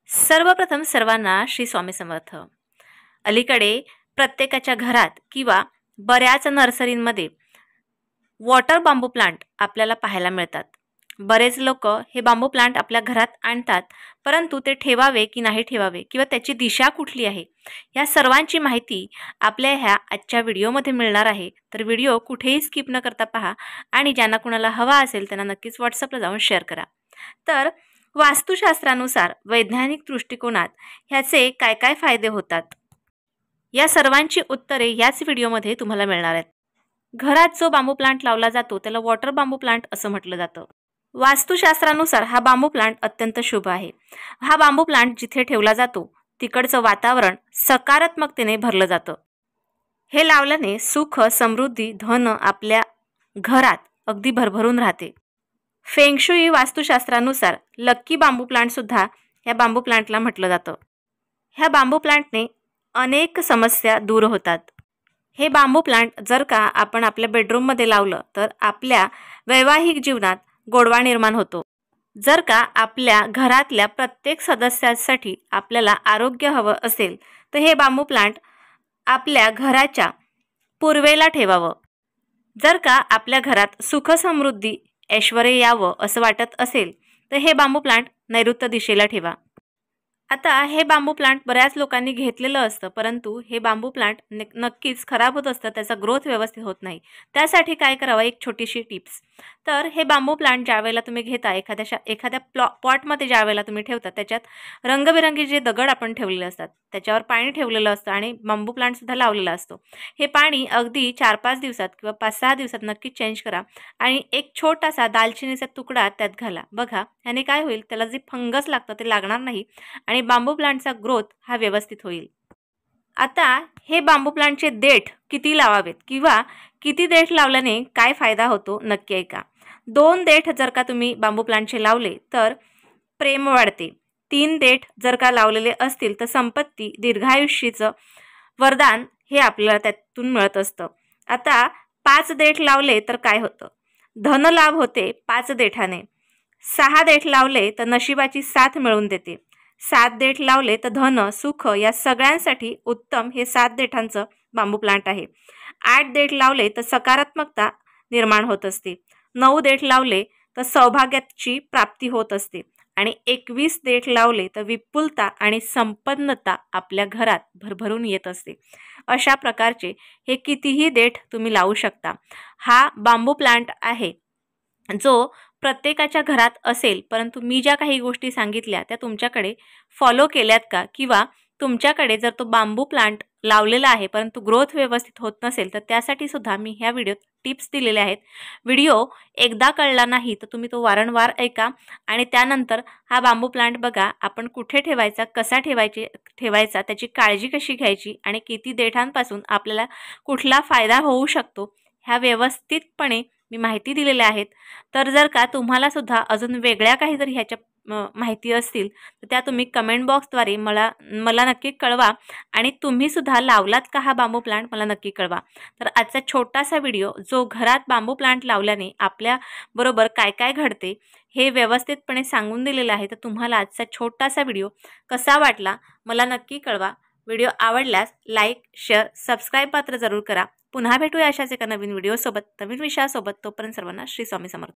सर्वप्रथम सर्वांना श्री स्वामी समर्थ। अलीकडे प्रत्येकाच्या घरात किंवा बऱ्याच नर्सरींमध्ये वॉटर बांबू प्लांट आपल्याला पाहायला मिळतात। बरेच लोक हे बांबू प्लांट आपल्या घरात आणतात, परंतु ते ठेवावे की नाही ठेवावे किंवा त्याची दिशा कुठली आहे या सर्वांची माहिती आपल्या ह्या आजच्या व्हिडिओमध्ये मिळणार आहे। तर व्हिडिओ कुठेही स्किप न करता पहा आणि ज्यांना कुणाला हवा असेल त्यांना नक्कीच व्हॉट्सअपला जाऊन शेअर करा। तर वास्तुशास्त्रानुसार वैज्ञानिक दृष्टिकोनात ह्याचे काय काय फायदे होतात या सर्वांची उत्तरे याच व्हिडिओमध्ये तुम्हाला मिळणार आहेत। घरात जो बांबू प्लांट लावला जातो त्याला वॉटर बांबू प्लांट असं म्हटलं जातं। वास्तुशास्त्रानुसार हा बांबू प्लांट अत्यंत शुभ आहे। हा बांबू प्लांट जिथे ठेवला जातो तिकडचं वातावरण सकारात्मकतेने भरलं जातं। हे लावल्याने सुख, समृद्धी, धन आपल्या घरात अगदी भरभरून राहते। फेंगशुई वास्तुशास्त्रानुसार लक्की बांबू प्लांट सुद्धा या बांबू प्लांटला म्हटलं जातं। ह्या बांबू प्लांटने अनेक समस्या दूर होतात। हे बांबू प्लांट जर का आपण आपल्या बेडरूममध्ये लावलं तर आपल्या वैवाहिक जीवनात गोडवा निर्माण होतो। जर का आपल्या घरातल्या प्रत्येक सदस्यासाठी आपल्याला आरोग्य हवं असेल तर हे बांबू प्लांट आपल्या घराच्या पूर्वेला ठेवावं। जर का आपल्या घरात सुख, समृद्धी, ऐश्वर्य यावं असं वाटत असेल तर हे बांबू प्लांट नैऋत्य दिशेला ठेवा। आता हे बांबू प्लांट बऱ्याच लोकांनी घेतलेलं असतं, परंतु हे बांबू प्लांट नक्कीच खराब होत असतं, त्याचा ग्रोथ व्यवस्थित होत नाही। त्यासाठी काय करावं, एक छोटीशी टिप्स। तर हे बांबू प्लांट ज्यावेळेला तुम्ही घेता एखाद्या पॉटमध्ये ज्यावेळेला तुम्ही ठेवता त्याच्यात रंगबिरंगी जे दगड आपण ठेवलेले असतात त्याच्यावर पाणी ठेवलेलं असतं आणि बांबू प्लांट सुद्धा लावलेला असतो। हे पाणी अगदी 4-5 दिवसात किंवा 5-6 दिवसात नक्की चेंज करा आणि एक छोटासा दालचिनीचा तुकडा त्यात घाला। बघा याने काय होईल, त्याला जे फंगस लागतं ते लागणार नाही आणि बांबू प्लांटचा ग्रोथ हा व्यवस्थित होईल। आता हे बांबू प्लांटचे देठ किती लावावेत किंवा किती देठ लावल्याने काय फायदा होतो नक्की ऐका। 2 देठ जर का तुम्ही बांबू प्लांटचे लावले तर प्रेम वाढते। 3 देठ जर का लावलेले असतील तर संपत्ती, दीर्घायुष्याचं वरदान हे आपल्याला त्यातून मिळत असतं। आता 5 देठ लावले तर काय होतं, धनलाभ होते 5 देठाने। 6 देठ लावले तर नशिबाची साथ मिळवून देते। 7 देठ लावले तर धन, सुख या सगळ्यांसाठी उत्तम हे 7 देठांचं बांबू प्लांट आहे। 8 देठ लावले तर सकारात्मकता निर्माण होत असते। 9 देठ लावले तर सौभाग्याची प्राप्ती होत असते आणि 21 देठ लावले तर विपुलता आणि संपन्नता आपल्या घरात भरभरून येत असते। अशा प्रकारचे हे कितीही देठ तुम्ही लावू शकता। हा बांबू प्लांट आहे जो प्रत्येकाच्या घरात असेल, परंतु मी ज्या काही गोष्टी सांगितल्या त्या तुमच्याकडे फॉलो केल्यात का, किंवा तुमच्याकडे जर तो बांबू प्लांट लावलेला आहे परंतु ग्रोथ व्यवस्थित होत नसेल तर त्यासाठी सुद्धा मी ह्या व्हिडिओत टिप्स दिलेल्या आहेत। व्हिडिओ एकदा कळला नाही तर तुम्ही तो वारंवार ऐका आणि त्यानंतर हा बांबू प्लांट बघा आपण कुठे ठेवायचा, कसा ठेवायचा, त्याची काळजी कशी घ्यायची आणि किती देठांपासून आपल्याला कुठला फायदा होऊ शकतो ह्या व्यवस्थितपणे मी माहिती दिलेल्या आहेत। तर जर का तुम्हाला सुद्धा अजून वेगळ्या काही जर ह्याच्या माहिती असतील तर त्या तुम्ही कमेंट बॉक्सद्वारे मला नक्की कळवा आणि तुम्ही सुद्धा लावलात का हा बांबू प्लांट मला नक्की कळवा। तर आजचा छोटासा व्हिडिओ जो घरात बांबू प्लांट लावल्याने आपल्या बरोबर काय काय घडते हे व्यवस्थितपणे सांगून दिलेलं आहे। तर तुम्हाला आजचा छोटासा व्हिडिओ कसा वाटला मला नक्की कळवा। व्हिडिओ आवडल्यास लाईक, शेअर, सबस्क्राईब मात्र जरूर करा। पुन्हा भेटूया अशाच एका नवीन व्हिडिओसोबत, नवीन विषयासोबत। तोपर्यंत सर्वांना श्री स्वामी समर्थ।